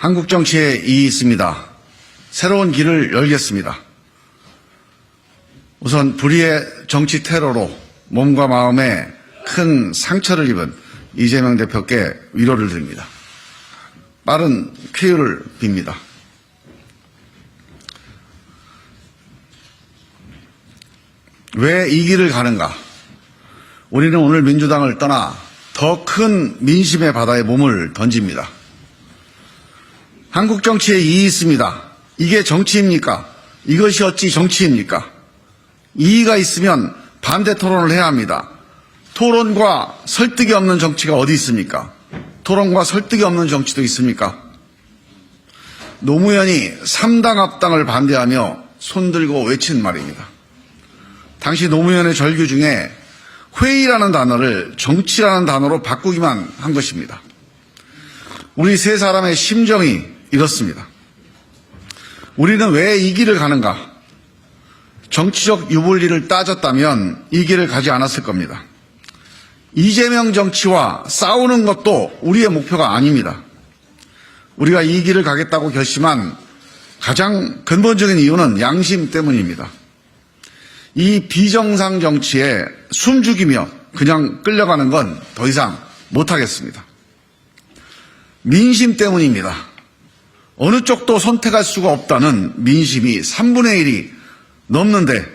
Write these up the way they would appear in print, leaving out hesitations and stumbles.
한국 정치에 이의 있습니다. 새로운 길을 열겠습니다. 우선 불의의 정치 테러로 몸과 마음에 큰 상처를 입은 이재명 대표께 위로를 드립니다. 빠른 쾌유를 빕니다. 왜 이 길을 가는가? 우리는 오늘 민주당을 떠나 더 큰 민심의 바다에 몸을 던집니다. 한국 정치에 이의 있습니다. 이게 정치입니까? 이것이 어찌 정치입니까? 이의가 있으면 반대 토론을 해야 합니다. 토론과 설득이 없는 정치가 어디 있습니까? 토론과 설득이 없는 정치도 있습니까? 노무현이 3당 합당을 반대하며 손들고 외친 말입니다. 당시 노무현의 절규 중에 회의라는 단어를 정치라는 단어로 바꾸기만 한 것입니다. 우리 세 사람의 심정이 이렇습니다. 우리는 왜 이 길을 가는가? 정치적 유불리를 따졌다면 이 길을 가지 않았을 겁니다. 이재명 정치와 싸우는 것도 우리의 목표가 아닙니다. 우리가 이 길을 가겠다고 결심한 가장 근본적인 이유는 양심 때문입니다. 이 비정상 정치에 숨죽이며 그냥 끌려가는 건 더 이상 못하겠습니다. 민심 때문입니다. 어느 쪽도 선택할 수가 없다는 민심이 3분의 1이 넘는데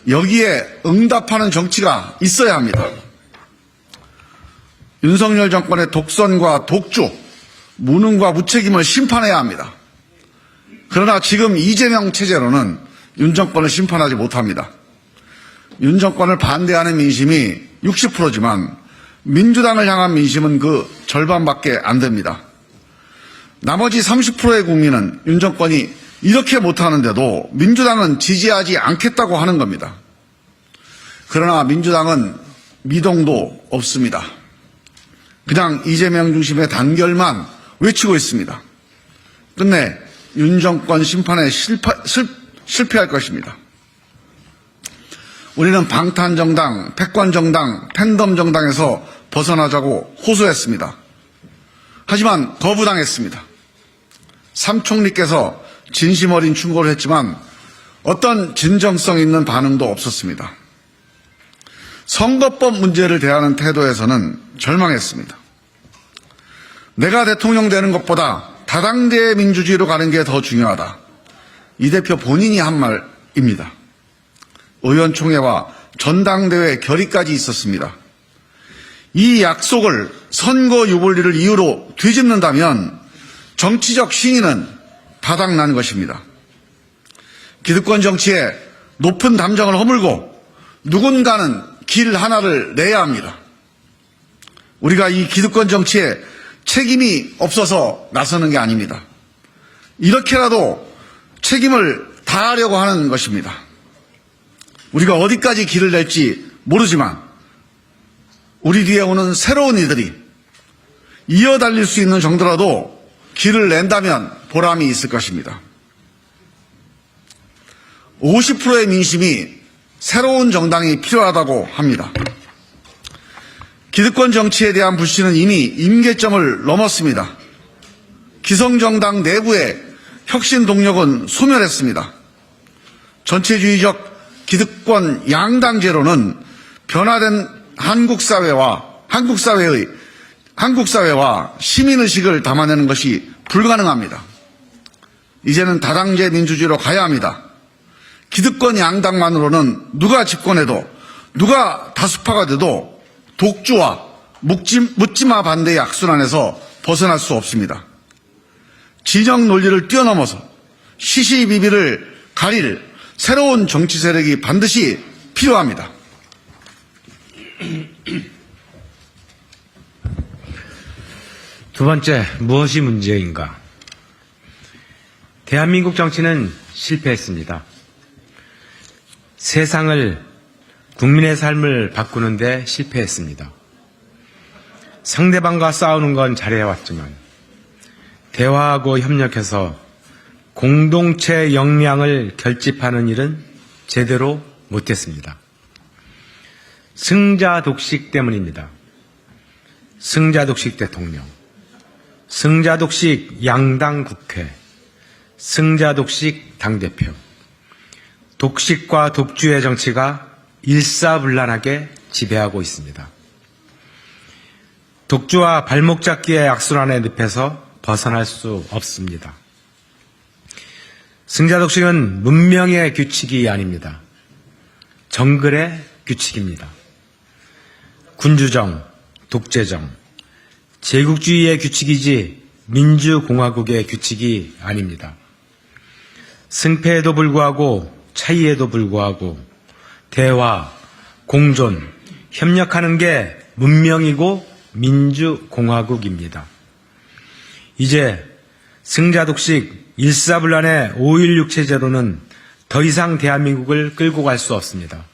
여기에 응답하는 정치가 있어야 합니다. 윤석열 정권의 독선과 독주, 무능과 무책임을 심판해야 합니다. 그러나 지금 이재명 체제로는 윤 정권을 심판하지 못합니다. 윤 정권을 반대하는 민심이 60%지만 민주당을 향한 민심은 그 절반밖에 안 됩니다. 나머지 30%의 국민은 윤 정권이 이렇게 못하는데도 민주당은 지지하지 않겠다고 하는 겁니다. 그러나 민주당은 미동도 없습니다. 그냥 이재명 중심의 단결만 외치고 있습니다. 끝내 윤 정권 심판에 실패할 것입니다. 우리는 방탄정당, 패권정당, 팬덤정당에서 벗어나자고 호소했습니다. 하지만 거부당했습니다. 삼총리께서 진심 어린 충고를 했지만 어떤 진정성 있는 반응도 없었습니다. 선거법 문제를 대하는 태도에서는 절망했습니다. 내가 대통령 되는 것보다 다당제 민주주의로 가는 게 더 중요하다. 이 대표 본인이 한 말입니다. 의원총회와 전당대회 결의까지 있었습니다. 이 약속을 선거 유불리를 이유로 뒤집는다면 정치적 신의는 바닥난 것입니다. 기득권 정치에 높은 담정을 허물고 누군가는 길 하나를 내야 합니다. 우리가 이 기득권 정치에 책임이 없어서 나서는 게 아닙니다. 이렇게라도 책임을 다하려고 하는 것입니다. 우리가 어디까지 길을 낼지 모르지만 우리 뒤에 오는 새로운 이들이 이어달릴 수 있는 정도라도 길을 낸다면 보람이 있을 것입니다. 50%의 민심이 새로운 정당이 필요하다고 합니다. 기득권 정치에 대한 불신은 이미 임계점을 넘었습니다. 기성정당 내부의 혁신 동력은 소멸했습니다. 전체주의적 기득권 양당제로는 변화된 한국 사회와 시민의식을 담아내는 것이 불가능합니다. 이제는 다당제 민주주의로 가야 합니다. 기득권 양당만으로는 누가 집권해도 누가 다수파가 돼도 독주와 묻지마 반대의 악순환에서 벗어날 수 없습니다. 진영 논리를 뛰어넘어서 시시비비를 가릴 새로운 정치 세력이 반드시 필요합니다. 두 번째, 무엇이 문제인가? 대한민국 정치는 실패했습니다. 세상을, 국민의 삶을 바꾸는데 실패했습니다. 상대방과 싸우는 건 잘해왔지만 대화하고 협력해서 공동체 역량을 결집하는 일은 제대로 못했습니다. 승자 독식 때문입니다. 승자 독식 대통령, 승자독식 양당 국회, 승자독식 당대표, 독식과 독주의 정치가 일사불란하게 지배하고 있습니다. 독주와 발목 잡기의 악순환의 늪에서 벗어날 수 없습니다. 승자독식은 문명의 규칙이 아닙니다. 정글의 규칙입니다. 군주정, 독재정, 제국주의의 규칙이지 민주공화국의 규칙이 아닙니다. 승패에도 불구하고 차이에도 불구하고 대화, 공존, 협력하는 게 문명이고 민주공화국입니다. 이제 승자독식 일사불란의 5.16 체제로는 더 이상 대한민국을 끌고 갈 수 없습니다.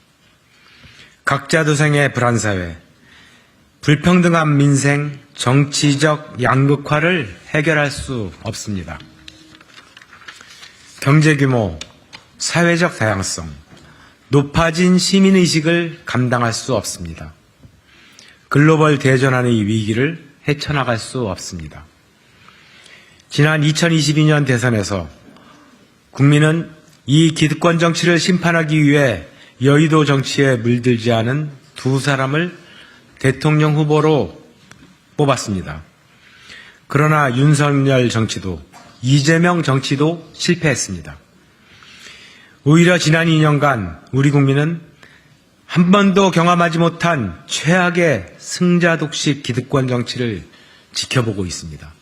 각자도생의 불안사회, 불평등한 민생, 정치적 양극화를 해결할 수 없습니다. 경제규모, 사회적 다양성, 높아진 시민의식을 감당할 수 없습니다. 글로벌 대전환의 위기를 헤쳐나갈 수 없습니다. 지난 2022년 대선에서 국민은 이 기득권 정치를 심판하기 위해 여의도 정치에 물들지 않은 두 사람을 대통령 후보로 뽑았습니다. 그러나 윤석열 정치도 이재명 정치도 실패했습니다. 오히려 지난 2년간 우리 국민은 한 번도 경험하지 못한 최악의 승자독식 기득권 정치를 지켜보고 있습니다.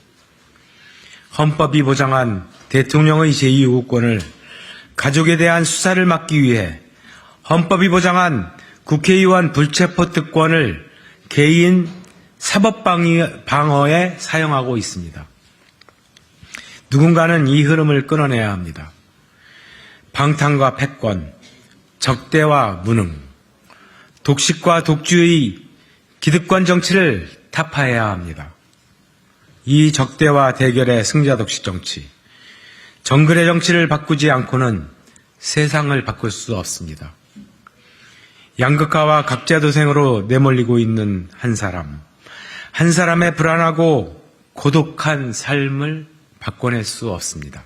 헌법이 보장한 대통령의 제2요구권을 가족에 대한 수사를 막기 위해 헌법이 보장한 국회의원 불체포 특권을 개인 사법방어에 사용하고 있습니다. 누군가는 이 흐름을 끊어내야 합니다. 방탕과 패권, 적대와 무능, 독식과 독주의 기득권 정치를 타파해야 합니다. 이 적대와 대결의 승자독식 정치, 정글의 정치를 바꾸지 않고는 세상을 바꿀 수 없습니다. 양극화와 각자도생으로 내몰리고 있는 한 사람의 불안하고 고독한 삶을 바꿔낼 수 없습니다.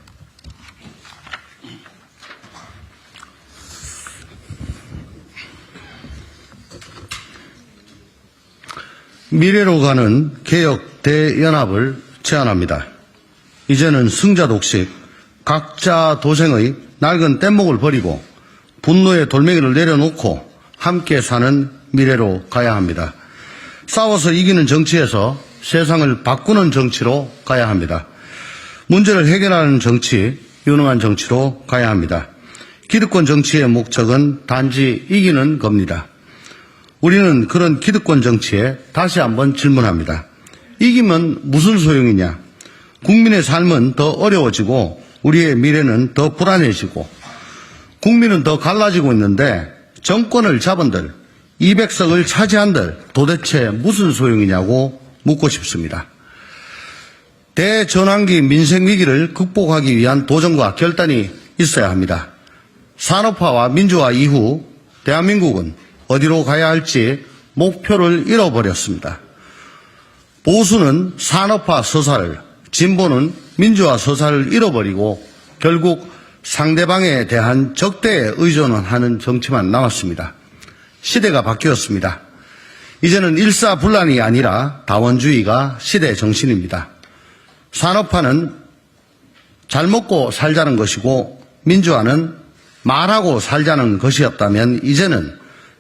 미래로 가는 개혁 대연합을 제안합니다. 이제는 승자독식, 각자 도생의 낡은 뗏목을 버리고 분노의 돌멩이를 내려놓고 함께 사는 미래로 가야 합니다. 싸워서 이기는 정치에서 세상을 바꾸는 정치로 가야 합니다. 문제를 해결하는 정치, 유능한 정치로 가야 합니다. 기득권 정치의 목적은 단지 이기는 겁니다. 우리는 그런 기득권 정치에 다시 한번 질문합니다. 이기면 무슨 소용이냐? 국민의 삶은 더 어려워지고 우리의 미래는 더 불안해지고 국민은 더 갈라지고 있는데 정권을 잡은들 200석을 차지한들 도대체 무슨 소용이냐고 묻고 싶습니다. 대전환기 민생위기를 극복하기 위한 도전과 결단이 있어야 합니다. 산업화와 민주화 이후 대한민국은 어디로 가야 할지 목표를 잃어버렸습니다. 보수는 산업화 서사를, 진보는 민주화 서사를 잃어버리고 결국 상대방에 대한 적대에 의존하는 정치만 남았습니다. 시대가 바뀌었습니다. 이제는 일사불란이 아니라 다원주의가 시대 정신입니다. 산업화는 잘 먹고 살자는 것이고 민주화는 말하고 살자는 것이었다면 이제는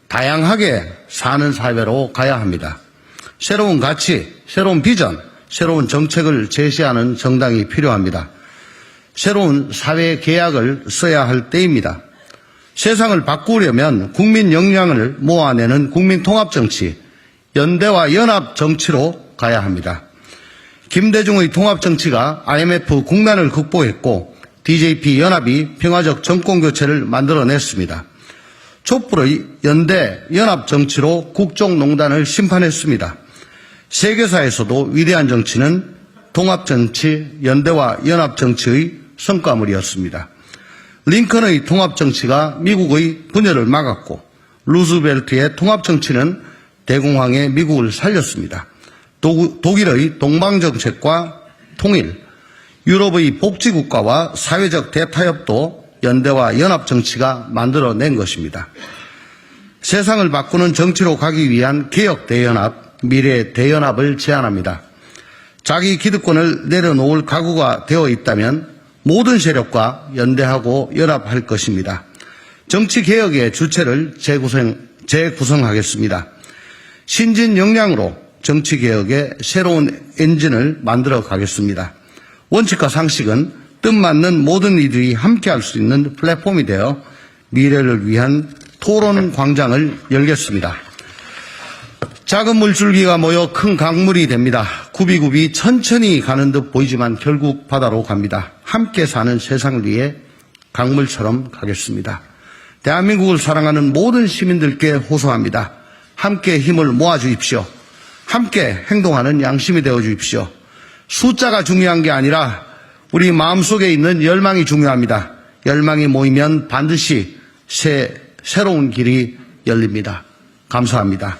다양하게 사는 사회로 가야 합니다. 새로운 가치, 새로운 비전, 새로운 정책을 제시하는 정당이 필요합니다. 새로운 사회 계약을 써야 할 때입니다. 세상을 바꾸려면 국민 역량을 모아내는 국민통합정치, 연대와 연합정치로 가야 합니다. 김대중의 통합정치가 IMF 국난을 극복했고 DJP 연합이 평화적 정권교체를 만들어냈습니다. 촛불의 연대, 연합정치로 국정농단을 심판했습니다. 세계사에서도 위대한 정치는 통합정치, 연대와 연합정치의 성과물이었습니다. 링컨의 통합정치가 미국의 분열을 막았고 루즈벨트의 통합정치는 대공황의 미국을 살렸습니다. 독일의 동방정책과 통일, 유럽의 복지국가와 사회적 대타협도 연대와 연합정치가 만들어낸 것입니다. 세상을 바꾸는 정치로 가기 위한 개혁 대연합, 미래 대연합을 제안합니다. 자기 기득권을 내려놓을 각오가 되어 있다면 모든 세력과 연대하고 연합할 것입니다. 정치개혁의 주체를 재구성하겠습니다. 신진 역량으로 정치개혁의 새로운 엔진을 만들어 가겠습니다. 원칙과 상식은 뜻맞는 모든 이들이 함께할 수 있는 플랫폼이 되어 미래를 위한 토론 광장을 열겠습니다. 작은 물줄기가 모여 큰 강물이 됩니다. 굽이굽이 천천히 가는 듯 보이지만 결국 바다로 갑니다. 함께 사는 세상을 위해 강물처럼 가겠습니다. 대한민국을 사랑하는 모든 시민들께 호소합니다. 함께 힘을 모아주십시오. 함께 행동하는 양심이 되어주십시오. 숫자가 중요한 게 아니라 우리 마음속에 있는 열망이 중요합니다. 열망이 모이면 반드시 새로운 길이 열립니다. 감사합니다.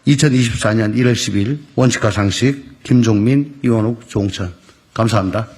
2024년 1월 10일 원칙과 상식 김종민, 이원욱, 조홍천 감사합니다.